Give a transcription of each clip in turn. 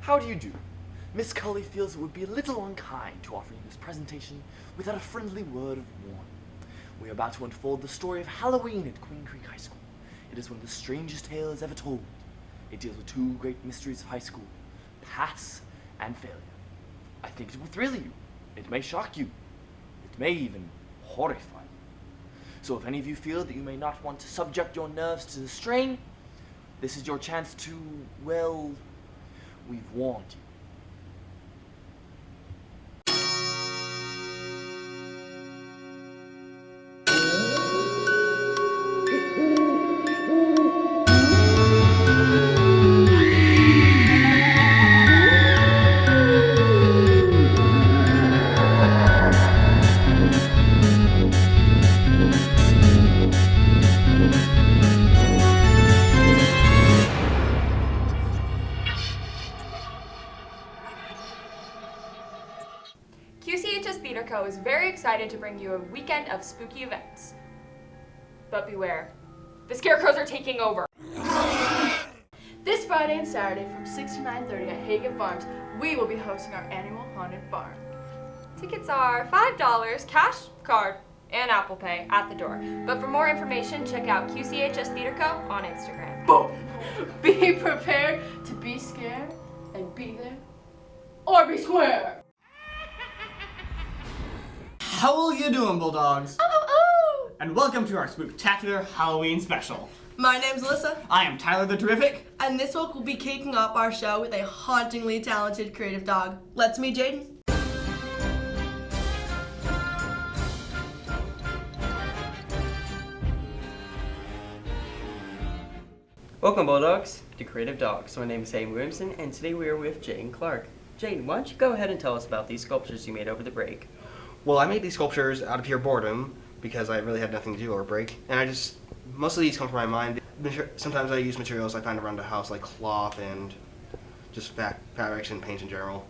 How do you do? Miss Cully feels it would be a little unkind to offer you this presentation without a friendly word of warning. We are about to unfold the story of Howl-o-ween at Queen Creek High School. It is one of the strangest tales ever told. It deals with two great mysteries of high school, pass and failure. I think it will thrill you. It may shock you. It may even horrify you. So if any of you feel that you may not want to subject your nerves to the strain, this is your chance to, well, we've warned you. QCHS Theater Co. is very excited to bring you a weekend of spooky events. But beware, the scarecrows are taking over. This Friday and Saturday from 6 to 9:30 at Hagen Farms, we will be hosting our annual Haunted Barn. Tickets are $5, cash, card, and Apple Pay at the door. But for more information, check out QCHS Theater Co. on Instagram. Boom! Be prepared to be scared and be there or be square. How are you doing, Bulldogs? Oh! And welcome to our Spooktacular Halloween Special. My name's Alyssa, I am Tyler the Terrific. and this week we'll be kicking off our show with a hauntingly talented creative dog. Let's meet Jaden. Welcome, Bulldogs, to Creative Dogs. My name is Hayden Williamson, and today we are with Jane Clark. Jane, why don't you go ahead and tell us about these sculptures you made over the break? Well, I made these sculptures out of pure boredom because I really had nothing to do over break, and most of these come from my mind. Sometimes I use materials I find around the house like cloth and just fabrics and paints in general.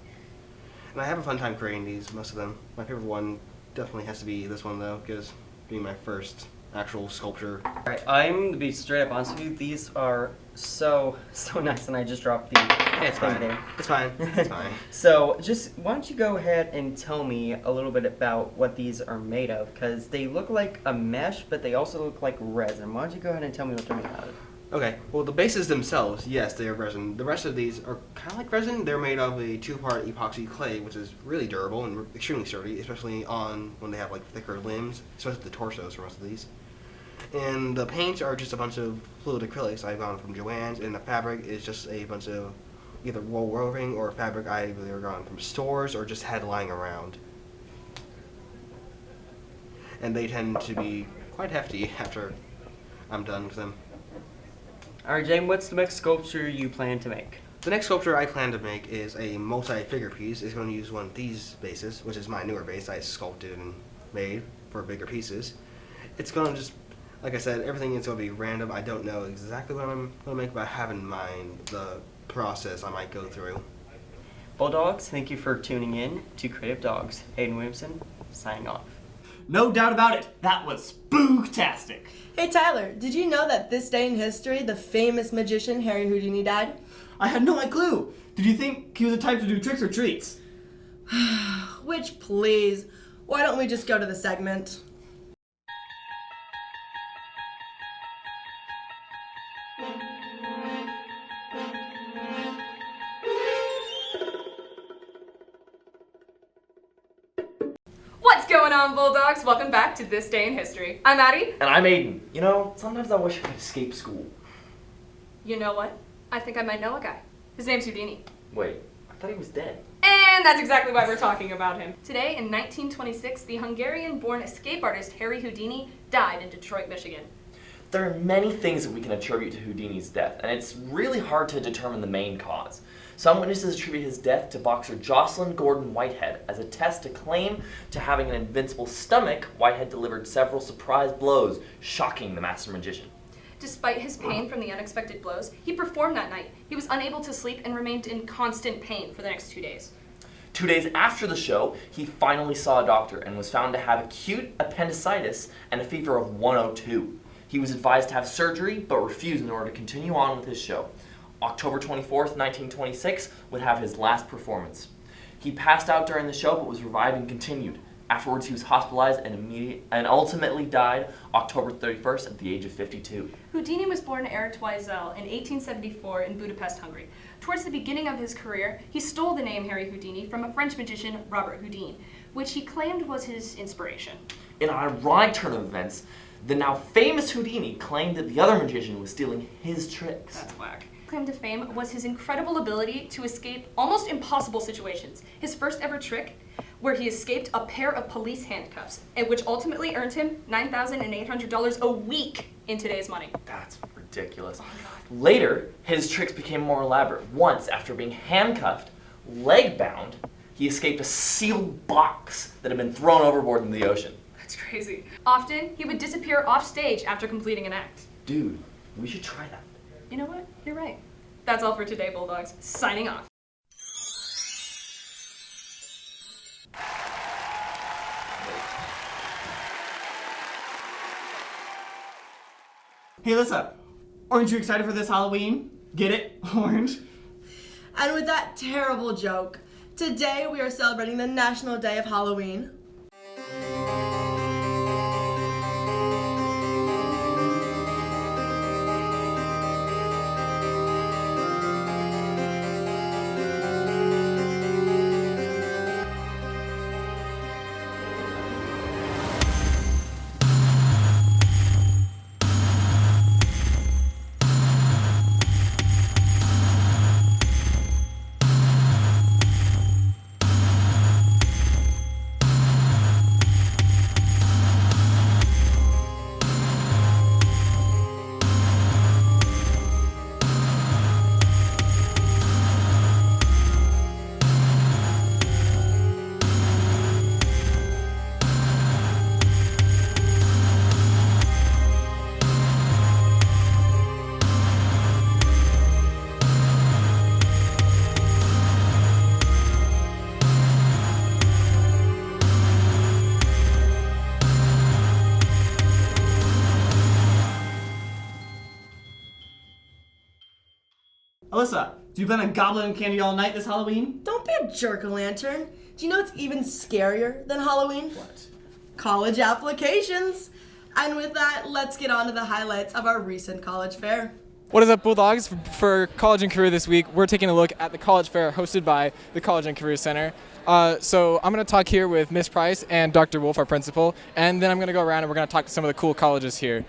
And I have a fun time creating these, most of them. My favorite one definitely has to be this one though, because being my first actual sculpture. Alright, I'm to be straight up honest with you, these are so nice, and I just dropped the It's thing fine. there. It's fine. It's fine. So, why don't you go ahead and tell me a little bit about what these are made of, because they look like a mesh, but they also look like resin. Why don't you go ahead and tell me what they're made out of? Okay, well the bases themselves, yes, they are resin. The rest of these are kind of like resin. They're made of a two-part epoxy clay, which is really durable and extremely sturdy, especially when they have like thicker limbs, especially the torsos for most of these. And the paints are just a bunch of fluid acrylics I've gotten from Joann's, and the fabric is just a bunch of either wool roving or fabric I've either gotten from stores or just had lying around. And they tend to be quite hefty after I'm done with them. Alright, Jane, what's the next sculpture you plan to make? The next sculpture I plan to make is a multi-figure piece. It's going to use one of these bases, which is my newer base I sculpted and made for bigger pieces. It's going to just, like I said, everything is going to be random. I don't know exactly what I'm going to make, but I have in mind the process I might go through. Bulldogs, thank you for tuning in to Creative Dogs. Hayden Williamson, signing off. No doubt about it, that was spooktastic. Hey Tyler, did you know that this day in history, the famous magician Harry Houdini died? I had no clue. Did you think he was the type to do tricks or treats? Which, please, why don't we just go to the segment? What's going on, Bulldogs? Welcome back to This Day in History. I'm Addie. And I'm Aiden. You know, sometimes I wish I could escape school. You know what? I think I might know a guy. His name's Houdini. Wait, I thought he was dead. And that's exactly why we're talking about him. Today, in 1926, the Hungarian-born escape artist Harry Houdini died in Detroit, Michigan. There are many things that we can attribute to Houdini's death, and it's really hard to determine the main cause. Some witnesses attribute his death to boxer Jocelyn Gordon Whitehead. As a test to claim to having an invincible stomach, Whitehead delivered several surprise blows, shocking the master magician. Despite his pain from the unexpected blows, he performed that night. He was unable to sleep and remained in constant pain for the next 2 days. 2 days after the show, he finally saw a doctor and was found to have acute appendicitis and a fever of 102. He was advised to have surgery, but refused in order to continue on with his show. October 24th, 1926, would have his last performance. He passed out during the show but was revived and continued. Afterwards, he was hospitalized and ultimately died October 31st at the age of 52. Houdini was born Eric Twizel in 1874 in Budapest, Hungary. Towards the beginning of his career, he stole the name Harry Houdini from a French magician, Robert Houdin, which he claimed was his inspiration. In an ironic turn of events, the now famous Houdini claimed that the other magician was stealing his tricks. That's whack. Claim to fame was his incredible ability to escape almost impossible situations. His first ever trick, where he escaped a pair of police handcuffs, and which ultimately earned him $9,800 a week in today's money. That's ridiculous. Later, his tricks became more elaborate. Once, after being handcuffed, leg-bound, he escaped a sealed box that had been thrown overboard in the ocean. That's crazy. Often, he would disappear off stage after completing an act. Dude, we should try that. You know what? You're right. That's all for today, Bulldogs. Signing off. Hey, Alyssa, aren't you excited for this Halloween? Get it? Orange? And with that terrible joke, today we are celebrating the National Day of Halloween. Alyssa, do you plan on gobbling candy all night this Halloween? Don't be a jerk-o'-lantern. Do you know what's even scarier than Halloween? What? College applications. And with that, let's get on to the highlights of our recent college fair. What is up, Bulldogs? For College and Career this week, we're taking a look at the college fair hosted by the College and Career Center. So I'm going to talk here with Miss Price and Dr. Wolf, our principal, and then I'm going to go around and we're going to talk to some of the cool colleges here.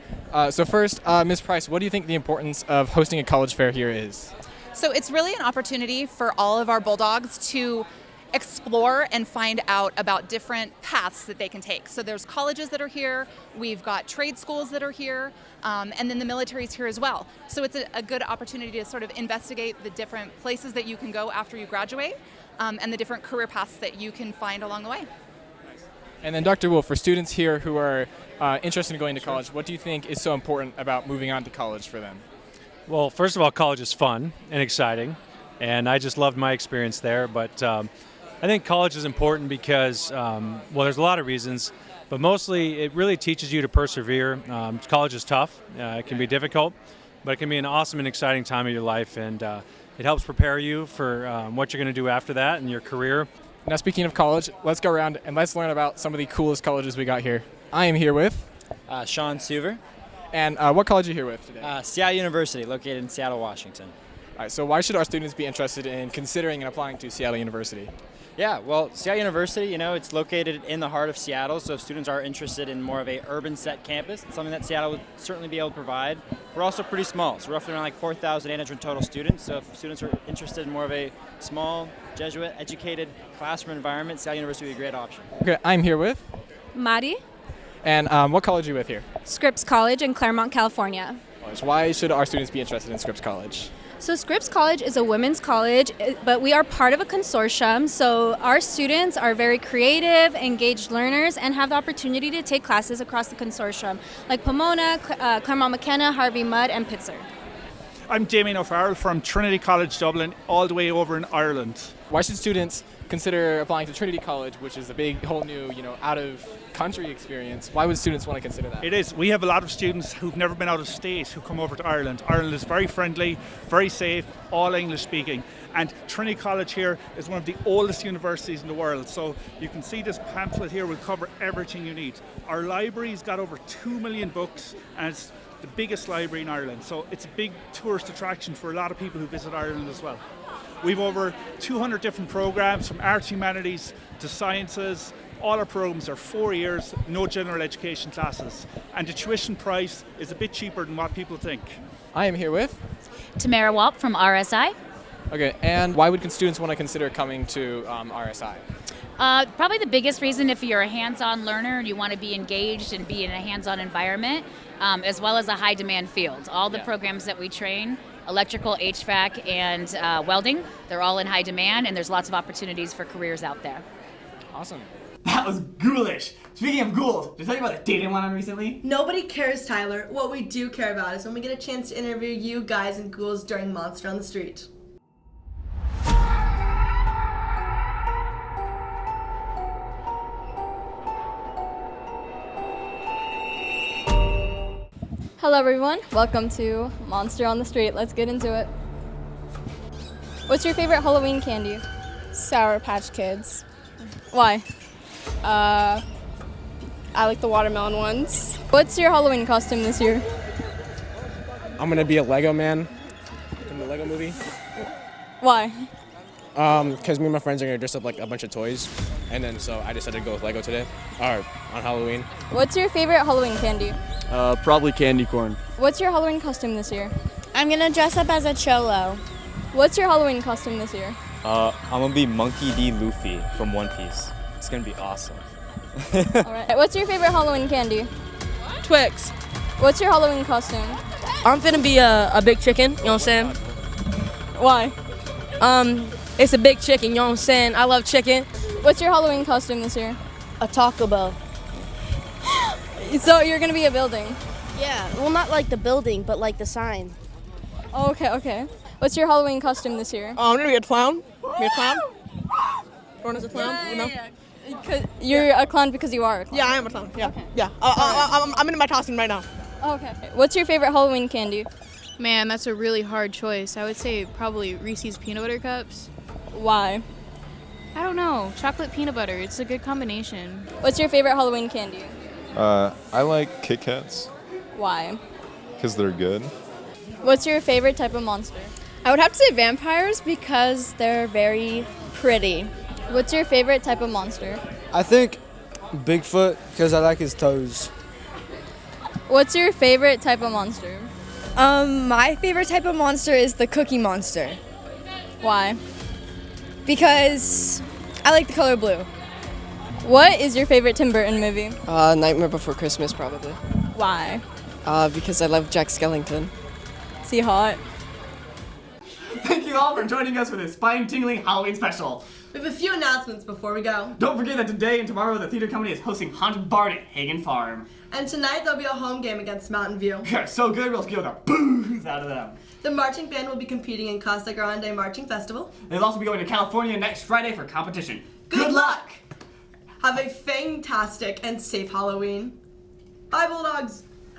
So first, Miss Price, what do you think the importance of hosting a college fair here is? So it's really an opportunity for all of our Bulldogs to explore and find out about different paths that they can take. So there's colleges that are here, we've got trade schools that are here, and then the military's here as well. So it's a good opportunity to sort of investigate the different places that you can go after you graduate, and the different career paths that you can find along the way. And then Dr. Wolf, for students here who are interested in going to college, what do you think is so important about moving on to college for them? Well, first of all, college is fun and exciting, and I just loved my experience there. But I think college is important because, well, there's a lot of reasons, but mostly it really teaches you to persevere. College is tough. It can be difficult, but it can be an awesome and exciting time of your life, and it helps prepare you for what you're going to do after that in your career. Now, speaking of college, let's go around and let's learn about some of the coolest colleges we got here. I am here with Sean Suver. And what college are you here with today? Seattle University, located in Seattle, Washington. All right, so why should our students be interested in considering and applying to Seattle University? Yeah, well, Seattle University, you know, it's located in the heart of Seattle, so if students are interested in more of a urban set campus, it's something that Seattle would certainly be able to provide. We're also pretty small, so roughly around like 4,800 total students, so if students are interested in more of a small, Jesuit-educated classroom environment, Seattle University would be a great option. Okay, I'm here with Madi. And what college are you with here? Scripps College in Claremont, California. Why should our students be interested in Scripps College? So Scripps College is a women's college, but we are part of a consortium, so our students are very creative, engaged learners, and have the opportunity to take classes across the consortium, like Pomona, Claremont McKenna, Harvey Mudd, and Pitzer. I'm Damien O'Farrell from Trinity College Dublin, all the way over in Ireland. Why should students consider applying to Trinity College, which is a big, whole new, out-of-country experience? Why would students want to consider that? It is. We have a lot of students who've never been out of state who come over to Ireland. Ireland is very friendly, very safe, all English speaking. And Trinity College here is one of the oldest universities in the world. So you can see this pamphlet here will cover everything you need. Our library's got over 2 million books, and it's the biggest library in Ireland. So it's a big tourist attraction for a lot of people who visit Ireland as well. We've over 200 different programs, from arts, humanities to sciences. All our programs are 4 years, no general education classes. And the tuition price is a bit cheaper than what people think. I am here with Tamara Walp from RSI. Okay, and why would students want to consider coming to RSI? Probably the biggest reason, if you're a hands-on learner and you want to be engaged and be in a hands-on environment, as well as a high-demand field. All the programs that we train, electrical, HVAC, and welding, they're all in high demand, and there's lots of opportunities for careers out there. Awesome. That was ghoulish. Speaking of ghouls, did I tell you about the date I went on recently? Nobody cares, Tyler. What we do care about is when we get a chance to interview you guys and ghouls during Monster on the Street. Hello everyone, welcome to Monster on the Street. Let's get into it. What's your favorite Halloween candy? Sour Patch Kids. Why? I like the watermelon ones. What's your Halloween costume this year? I'm gonna be a Lego man in the Lego movie. Why? Because me and my friends are gonna dress up like a bunch of toys, and then so I decided to go with Lego today, or on Halloween. What's your favorite Halloween candy? Probably candy corn. What's your Halloween costume this year? I'm gonna dress up as a cholo. What's your Halloween costume this year? I'm gonna be Monkey D. Luffy from One Piece. It's gonna be awesome. Alright, what's your favorite Halloween candy? Twix. What's your Halloween costume? I'm finna be a big chicken, you know what I'm saying? Why? It's a big chicken, you know what I'm saying? I love chicken. What's your Halloween costume this year? A Taco Bell. So you're gonna be a building? Yeah, well not like the building, but like the sign. Oh, okay. What's your Halloween costume this year? I'm gonna be a clown. Be a clown? Born as a clown, you know? You're a clown because you are a clown. Yeah, I am a clown, yeah. Okay. Yeah, I'm in my costume right now. Okay. What's your favorite Halloween candy? Man, that's a really hard choice. I would say probably Reese's Peanut Butter Cups. Why? I don't know. Chocolate peanut butter. It's a good combination. What's your favorite Halloween candy? I like Kit Kats. Why? Because they're good. What's your favorite type of monster? I would have to say vampires because they're very pretty. What's your favorite type of monster? I think Bigfoot because I like his toes. What's your favorite type of monster? My favorite type of monster is the Cookie Monster. Why? Because I like the color blue. What is your favorite Tim Burton movie? Nightmare Before Christmas, probably. Why? Because I love Jack Skellington. Is he hot? Thank you all for joining us for this spine-tingling Halloween special. We have a few announcements before we go. Don't forget that today and tomorrow the theater company is hosting Haunted Bard at Hagen Farm. And tonight there'll be a home game against Mountain View. We are so good, we'll scare the booze out of them. The marching band will be competing in Casa Grande Marching Festival. They'll also be going to California next Friday for competition. Good luck! Have a fantastic and safe Halloween. Bye, Bulldogs!